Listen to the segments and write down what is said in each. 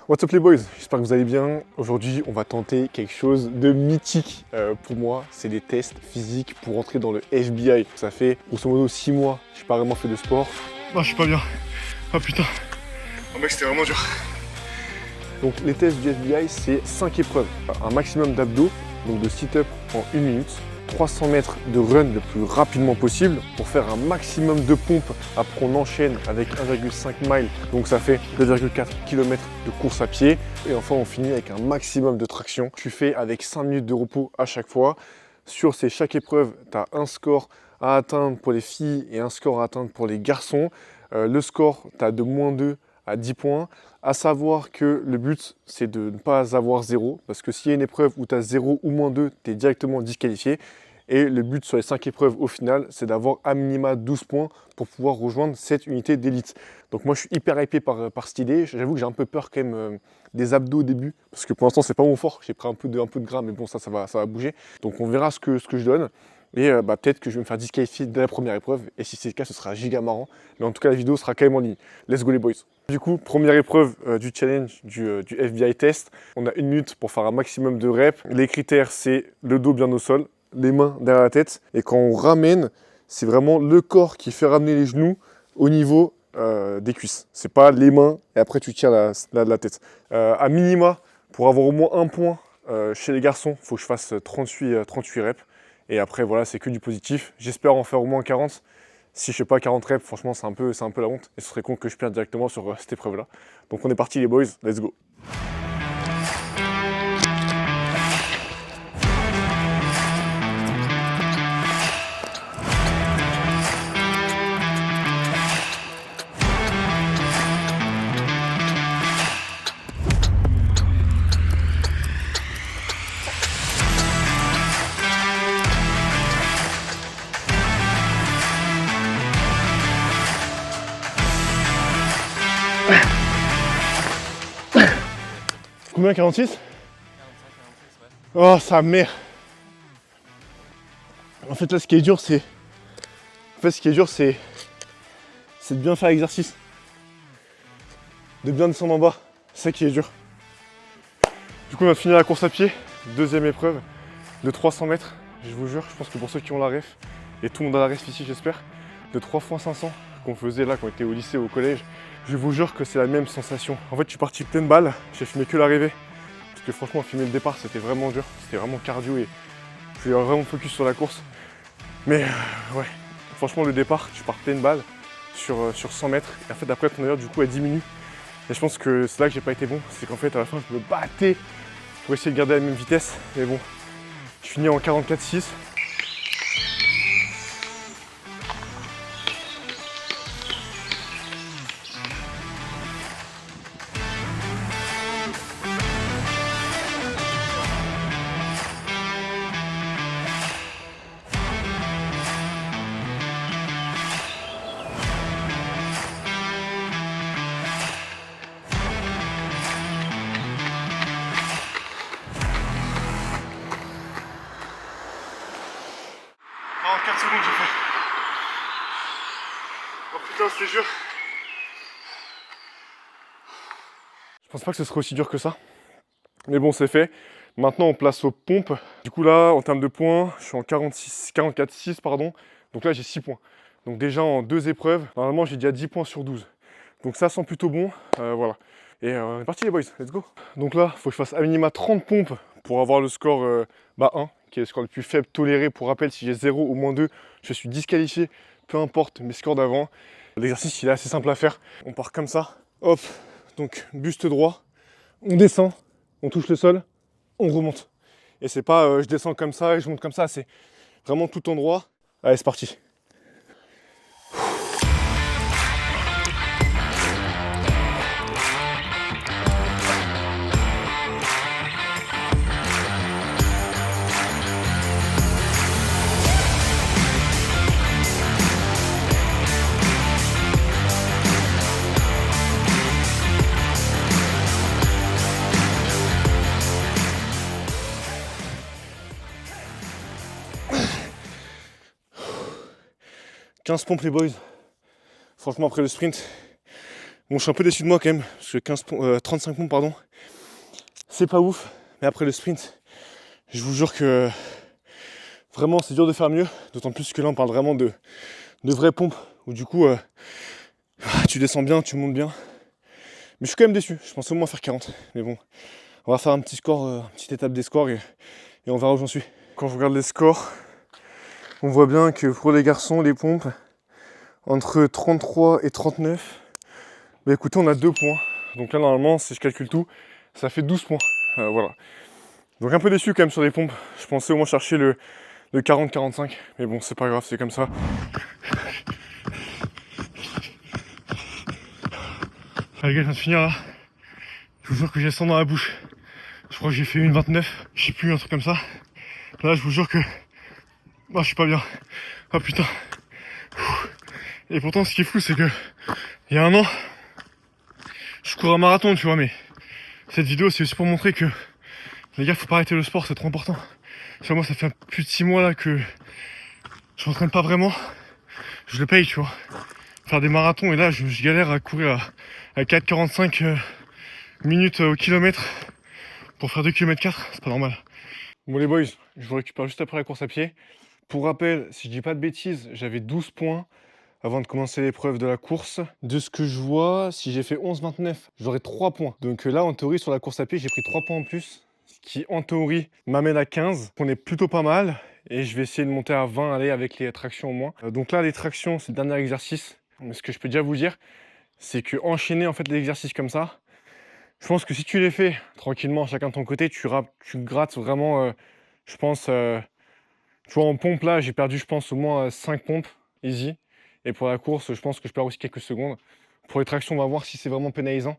What's up les boys, j'espère que vous allez bien. Aujourd'hui on va tenter quelque chose de mythique pour moi, c'est des tests physiques pour entrer dans le FBI. Ça fait grosso modo 6 mois, j'ai pas vraiment fait de sport. Non, je suis pas bien. Oh putain. Oh mec, c'était vraiment dur. Donc les tests du FBI c'est 5 épreuves, un maximum d'abdos, donc de sit-up en 1 minute, 300 mètres de run le plus rapidement possible pour faire un maximum de pompes. Après on enchaîne avec 1,5 miles, donc ça fait 2,4 km de course à pied. Et enfin on finit avec un maximum de traction. Tu fais avec 5 minutes de repos à chaque fois. Sur chaque épreuve, tu as un score à atteindre pour les filles et un score à atteindre pour les garçons. Le score, tu as de -2 à 10 points. À savoir que le but, c'est de ne pas avoir 0, parce que s'il y a une épreuve où tu as 0 ou -2, tu es directement disqualifié. Et le but sur les 5 épreuves au final, c'est d'avoir à minima 12 points pour pouvoir rejoindre cette unité d'élite. Donc moi, je suis hyper hypé par cette idée. J'avoue que j'ai un peu peur quand même des abdos au début, parce que pour l'instant, c'est pas mon fort. J'ai pris un peu de gras, mais bon, ça va bouger. Donc on verra ce que je donne. Et peut-être que je vais me faire disqualifier dès la première épreuve. Et si c'est le cas, ce sera giga marrant. Mais en tout cas, la vidéo sera quand même en ligne. Let's go les boys. Du coup, première épreuve du challenge du FBI test. On a 1 minute pour faire un maximum de reps. Les critères, c'est le dos bien au sol, les mains derrière la tête. Et quand on ramène, c'est vraiment le corps qui fait ramener les genoux au niveau des cuisses. C'est pas les mains et après tu tires la tête. À minima, pour avoir au moins 1 point chez les garçons, il faut que je fasse 38 reps. Et après, voilà, c'est que du positif. J'espère en faire au moins 40. Si je fais pas 40 reps, franchement, c'est un peu la honte. Et ce serait con que je perde directement sur cette épreuve-là. Donc on est parti les boys, let's go. Combien, 46 ? 45, 46, ouais. Oh, sa mère. En fait, là, ce qui est dur, c'est... c'est de bien faire l'exercice. De bien descendre en bas. C'est ça qui est dur. Du coup, on va finir la course à pied. Deuxième épreuve de 300 mètres. Je vous jure, je pense que pour ceux qui ont la ref, et tout le monde a la ref ici, j'espère, de 3 x 500 qu'on faisait là, quand on était au lycée, au collège, je vous jure que c'est la même sensation. En fait, je suis parti pleine balle, j'ai filmé que l'arrivée. Parce que franchement, filmer le départ, c'était vraiment dur. C'était vraiment cardio et je suis vraiment focus sur la course. Mais ouais, franchement, le départ, tu pars pleine balle sur 100 mètres. Et en fait, après, ton allure, du coup, elle diminue. Et je pense que c'est là que j'ai pas été bon. C'est qu'en fait, à la fin, je me battais pour essayer de garder la même vitesse. Mais bon, je finis en 44,6. En 4 secondes j'ai fait. Oh putain, c'était dur. Je pense pas que ce serait aussi dur que ça. Mais bon, c'est fait. Maintenant, on place aux pompes. Du coup, là, en termes de points, je suis en 44,6, pardon. Donc là, j'ai 6 points. Donc déjà, en 2 épreuves, normalement, j'ai déjà 10 points sur 12. Donc ça sent plutôt bon. Voilà. Et on est parti les boys, let's go. Donc là, il faut que je fasse à minima 30 pompes pour avoir le score 1, qui est le score le plus faible toléré. Pour rappel, si j'ai 0 ou -2, je suis disqualifié, peu importe mes scores d'avant. L'exercice, il est assez simple à faire. On part comme ça, hop, donc buste droit, on descend, on touche le sol, on remonte. Et c'est pas je descends comme ça et je monte comme ça, c'est vraiment tout en droit. Allez, c'est parti. « 15 pompes les boys. Franchement après le sprint, Bon, je suis un peu déçu de moi quand même, parce que 35 pompes, pardon, c'est pas ouf. Mais après le sprint, je vous jure que vraiment c'est dur de faire mieux. D'autant plus que là on parle vraiment de vraies pompes, où du coup tu descends bien, tu montes bien. Mais je suis quand même déçu, je pensais au moins faire 40. Mais bon, on va faire un petit score, une petite étape des scores et on verra où j'en suis. Quand je regarde les scores, on voit bien que pour les garçons, les pompes, entre 33 et 39, bah écoutez, on a 2 points. Donc là, normalement, si je calcule tout, ça fait 12 points. Voilà. Donc un peu déçu quand même sur les pompes. Je pensais au moins chercher le 40-45. Mais bon, c'est pas grave, c'est comme ça. Allez, gars, je viens de finir là. Je vous jure que j'ai 100 dans la bouche. Je crois que j'ai fait une 29. Je sais plus, un truc comme ça. Là, je vous jure que... Ah, je suis pas bien. Oh putain. Et pourtant, ce qui est fou, c'est que... Il y a un an, je cours un marathon, tu vois, mais... Cette vidéo, c'est aussi pour montrer que... Les gars, faut pas arrêter le sport, c'est trop important. Tu vois, moi, ça fait plus de 6 mois là que... Je m'entraîne pas vraiment. Je le paye, tu vois. Faire des marathons, et là, je galère à courir à 4,45 minutes au kilomètre. Pour faire 2 km 4, c'est pas normal. Bon les boys, je vous récupère juste après la course à pied. Pour rappel, si je dis pas de bêtises, j'avais 12 points avant de commencer l'épreuve de la course. De ce que je vois, si j'ai fait 11,29, j'aurai 3 points. Donc là, en théorie, sur la course à pied, j'ai pris 3 points en plus. Ce qui, en théorie, m'amène à 15. On est plutôt pas mal. Et je vais essayer de monter à 20, aller avec les tractions au moins. Donc là, les tractions, c'est le dernier exercice. Mais ce que je peux déjà vous dire, c'est que enchaîner en fait les exercices comme ça, je pense que si tu les fais tranquillement, chacun de ton côté, tu grattes vraiment, je pense, tu vois, en pompe, là, j'ai perdu, je pense, au moins 5 pompes, easy. Et pour la course, je pense que je perds aussi quelques secondes. Pour les tractions, on va voir si c'est vraiment pénalisant.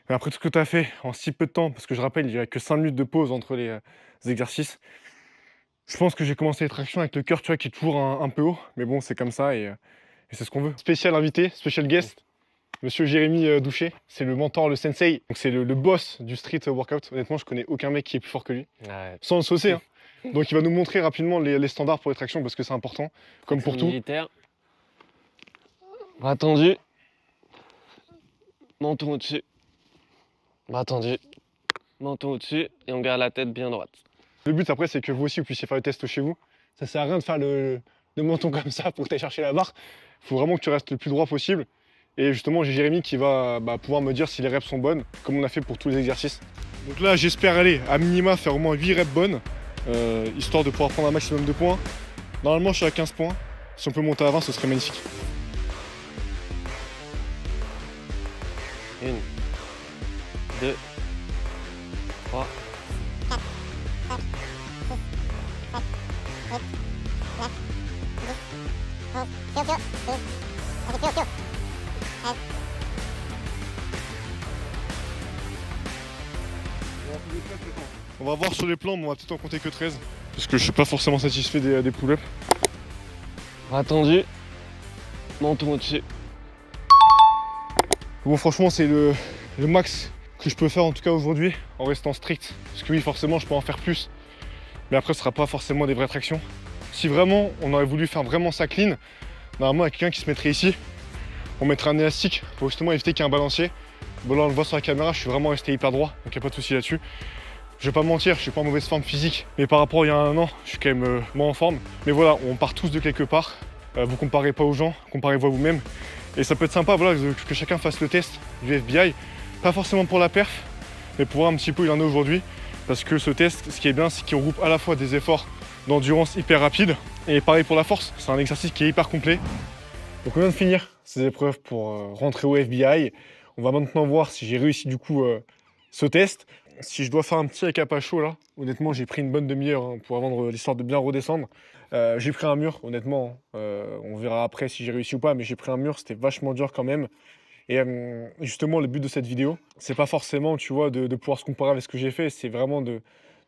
Mais après tout ce que tu as fait en si peu de temps, parce que je rappelle, il n'y a que 5 minutes de pause entre les exercices, je pense que j'ai commencé les tractions avec le cœur, tu vois, qui est toujours un peu haut. Mais bon, c'est comme ça et c'est ce qu'on veut. Spécial invité, special guest. Monsieur Jérémy Douché, c'est le mentor, le sensei, donc c'est le boss du street workout. Honnêtement, je connais aucun mec qui est plus fort que lui, sans le saucer. Hein. Donc il va nous montrer rapidement les standards pour les tractions parce que c'est important, comme pour tout. Militaire. Bras tendu. Menton au-dessus. Bras tendu. Menton au-dessus. Et on garde la tête bien droite. Le but après, c'est que vous aussi vous puissiez faire le test chez vous. Ça sert à rien de faire le menton comme ça pour que tu ailles chercher la barre. Il faut vraiment que tu restes le plus droit possible. Et justement, j'ai Jérémy qui va pouvoir me dire si les reps sont bonnes, comme on a fait pour tous les exercices. Donc là, j'espère aller à minima faire au moins 8 reps bonnes, histoire de pouvoir prendre un maximum de points. Normalement, je suis à 15 points. Si on peut monter à 20, ce serait magnifique. 1, 2, 3. On va voir sur les plans, mais on va peut-être en compter que 13. Parce que je suis pas forcément satisfait des pull-ups. Bras tendu. Menton au-dessus. Bon, franchement, c'est le max que je peux faire en tout cas aujourd'hui, en restant strict. Parce que oui, forcément, je peux en faire plus. Mais après, ce sera pas forcément des vraies tractions. Si vraiment, on aurait voulu faire vraiment ça clean, normalement, il y a quelqu'un qui se mettrait ici. On mettrait un élastique pour justement éviter qu'il y ait un balancier. Bon, là, on le voit sur la caméra, je suis vraiment resté hyper droit, donc il n'y a pas de souci là-dessus. Je vais pas mentir, je suis pas en mauvaise forme physique, mais par rapport à il y a un an, je suis quand même moins en forme. Mais voilà, on part tous de quelque part. Vous comparez pas aux gens, comparez-vous à vous-même. Et ça peut être sympa, voilà, que chacun fasse le test du FBI. Pas forcément pour la perf, mais pour voir un petit peu où il en est aujourd'hui. Parce que ce test, ce qui est bien, c'est qu'il regroupe à la fois des efforts d'endurance hyper rapides, et pareil pour la force, c'est un exercice qui est hyper complet. Donc on vient de finir ces épreuves pour rentrer au FBI. On va maintenant voir si j'ai réussi du coup ce test. Si je dois faire un petit récap à chaud là, honnêtement j'ai pris une bonne demi-heure hein, pour avant l'histoire de bien redescendre. J'ai pris un mur, honnêtement, on verra après si j'ai réussi ou pas, mais j'ai pris un mur, c'était vachement dur quand même. Et justement le but de cette vidéo, c'est pas forcément tu vois, de pouvoir se comparer avec ce que j'ai fait, c'est vraiment de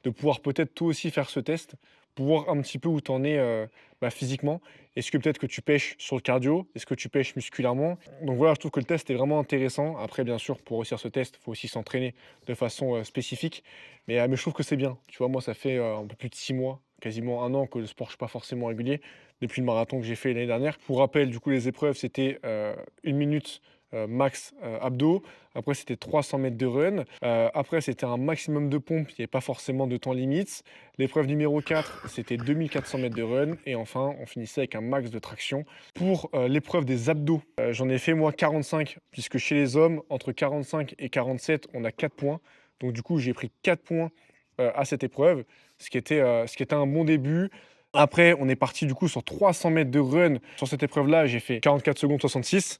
pouvoir peut-être toi aussi faire ce test, pour voir un petit peu où tu en es physiquement. Est-ce que peut-être que tu pêches sur le cardio? Est-ce que tu pêches musculairement? Donc voilà, je trouve que le test est vraiment intéressant. Après, bien sûr, pour réussir ce test, il faut aussi s'entraîner de façon spécifique. Mais je trouve que c'est bien. Tu vois, moi, ça fait un peu plus de 6 mois, quasiment un an que le sport, je ne suis pas forcément régulier, depuis le marathon que j'ai fait l'année dernière. Pour rappel, du coup, les épreuves, c'était 1 minute max abdos. Après, c'était 300 mètres de run. Après, c'était un maximum de pompes. Il n'y avait pas forcément de temps limite. L'épreuve numéro 4, c'était 2400 mètres de run. Et enfin, on finissait avec un max de traction. Pour l'épreuve des abdos, j'en ai fait moi 45, puisque chez les hommes, entre 45 et 47, on a 4 points. Donc du coup, j'ai pris 4 points à cette épreuve, ce qui était un bon début. Après, on est parti du coup sur 300 mètres de run. Sur cette épreuve-là, j'ai fait 44 secondes 66.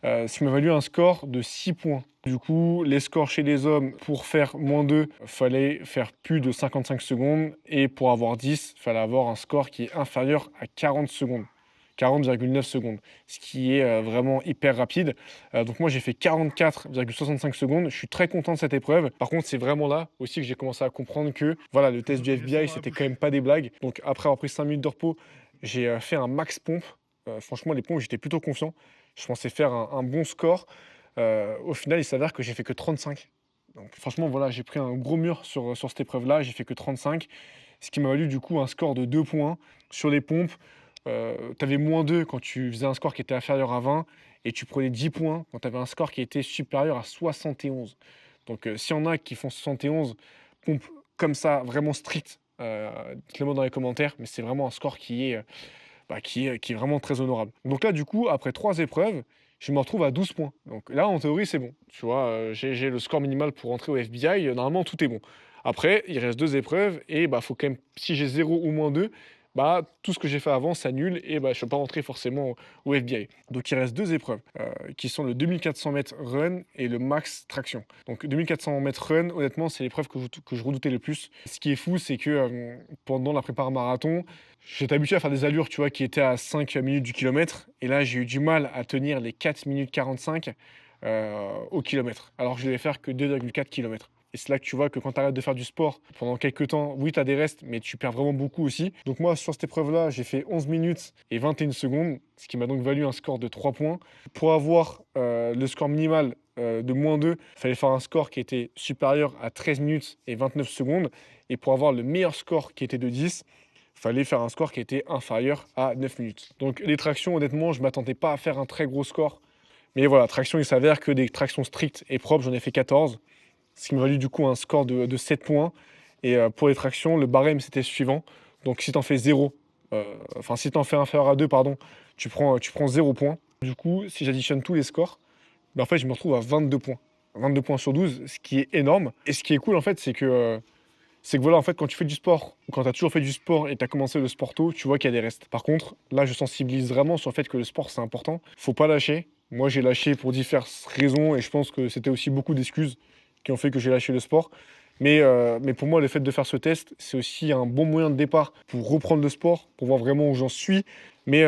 Ce qui m'a valu un score de 6 points. Du coup, les scores chez les hommes, pour faire -2, il fallait faire plus de 55 secondes. Et pour avoir 10, il fallait avoir un score qui est inférieur à 40 secondes. 40,9 secondes, ce qui est vraiment hyper rapide. Donc moi, j'ai fait 44,65 secondes. Je suis très content de cette épreuve. Par contre, c'est vraiment là aussi que j'ai commencé à comprendre que voilà, le test du FBI, c'était quand même pas des blagues. Donc après avoir pris 5 minutes de repos, j'ai fait un max pompe. Franchement, les pompes, j'étais plutôt confiant. Je pensais faire un bon score. Au final, il s'avère que j'ai fait que 35. Donc franchement, voilà, j'ai pris un gros mur sur cette épreuve-là. J'ai fait que 35, ce qui m'a valu du coup un score de 2 points sur les pompes. Tu avais -2 quand tu faisais un score qui était inférieur à 20 et tu prenais 10 points quand tu avais un score qui était supérieur à 71. Donc s'il y en a qui font 71 pompes comme ça, vraiment strict, dites-le moi dans les commentaires, mais c'est vraiment un score qui est vraiment très honorable. Donc là, du coup, après 3 épreuves, je me retrouve à 12 points. Donc là, en théorie, c'est bon. Tu vois, j'ai le score minimal pour rentrer au FBI. Normalement, tout est bon. Après, il reste 2 épreuves et faut quand même, si j'ai 0 ou -2, tout ce que j'ai fait avant s'annule et je ne peux pas rentrer forcément au FBI. Donc il reste 2 épreuves qui sont le 2400 mètres run et le max traction. Donc 2400 mètres run, honnêtement, c'est l'épreuve que je redoutais le plus. Ce qui est fou, c'est que pendant la prépa marathon, j'étais habitué à faire des allures, tu vois, qui étaient à 5 minutes du kilomètre. Et là, j'ai eu du mal à tenir les 4 minutes 45 au kilomètre. Alors que je devais faire que 2,4 km. Et c'est là que tu vois que quand tu arrêtes de faire du sport pendant quelques temps, oui, tu as des restes, mais tu perds vraiment beaucoup aussi. Donc moi, sur cette épreuve-là, j'ai fait 11 minutes et 21 secondes, ce qui m'a donc valu un score de 3 points. Pour avoir le score minimal de -2, il fallait faire un score qui était supérieur à 13 minutes et 29 secondes. Et pour avoir le meilleur score qui était de 10, il fallait faire un score qui était inférieur à 9 minutes. Donc les tractions, honnêtement, je ne m'attendais pas à faire un très gros score. Mais voilà, traction, il s'avère que des tractions strictes et propres, j'en ai fait 14. Ce qui m'a valu du coup un score de 7 points. Et pour les tractions, le barème c'était suivant. Donc si tu en fais 0, si tu en fais inférieur à 2, pardon, tu prends 0 points. Du coup, si j'additionne tous les scores, en fait je me retrouve à 22 points. 22 points sur 12, ce qui est énorme. Et ce qui est cool en fait, c'est que voilà, en fait, quand tu fais du sport, ou quand tu as toujours fait du sport et tu as commencé le sport tôt, tu vois qu'il y a des restes. Par contre, là, je sensibilise vraiment sur le fait que le sport, c'est important. Faut pas lâcher. Moi, j'ai lâché pour diverses raisons et je pense que c'était aussi beaucoup d'excuses qui ont fait que j'ai lâché le sport. Mais pour moi, le fait de faire ce test, c'est aussi un bon moyen de départ pour reprendre le sport, pour voir vraiment où j'en suis. Mais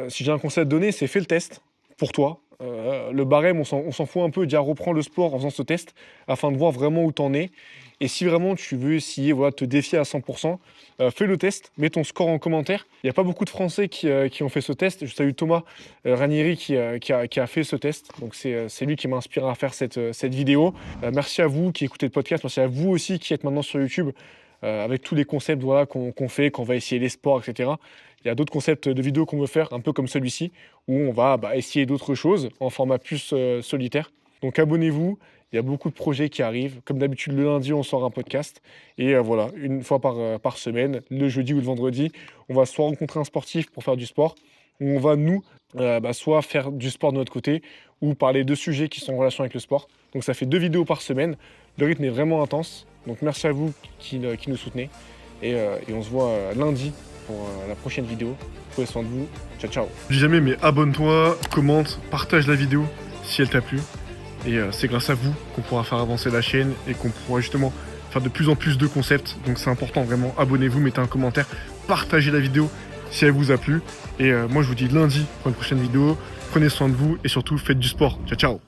si j'ai un conseil à te donner, c'est fais le test pour toi. Le barème, on s'en fout un peu, déjà reprends le sport en faisant ce test afin de voir vraiment où tu en es. Et si vraiment tu veux essayer, voilà, te défier à 100%, fais le test, mets ton score en commentaire. Il n'y a pas beaucoup de Français qui ont fait ce test. Je salue Thomas Ranieri qui a fait ce test. Donc c'est lui qui m'a inspiré à faire cette vidéo. Merci à vous qui écoutez le podcast. Merci à vous aussi qui êtes maintenant sur YouTube avec tous les concepts voilà, qu'on fait, qu'on va essayer les sports, etc. Il y a d'autres concepts de vidéos qu'on veut faire, un peu comme celui-ci, où on va essayer d'autres choses en format plus solitaire. Donc abonnez-vous. Il y a beaucoup de projets qui arrivent. Comme d'habitude, le lundi, on sort un podcast. Et voilà, une fois par semaine, le jeudi ou le vendredi, on va soit rencontrer un sportif pour faire du sport, ou on va, nous, soit faire du sport de notre côté, ou parler de sujets qui sont en relation avec le sport. Donc ça fait 2 vidéos par semaine. Le rythme est vraiment intense. Donc merci à vous qui nous soutenez. Et on se voit lundi pour la prochaine vidéo. Prenez soin de vous. Ciao, ciao. Je dis jamais, mais abonne-toi, commente, partage la vidéo si elle t'a plu. Et c'est grâce à vous qu'on pourra faire avancer la chaîne et qu'on pourra justement faire de plus en plus de concepts. Donc c'est important, vraiment, abonnez-vous, mettez un commentaire, partagez la vidéo si elle vous a plu. Et moi je vous dis lundi pour une prochaine vidéo. Prenez soin de vous et surtout faites du sport. Ciao, ciao.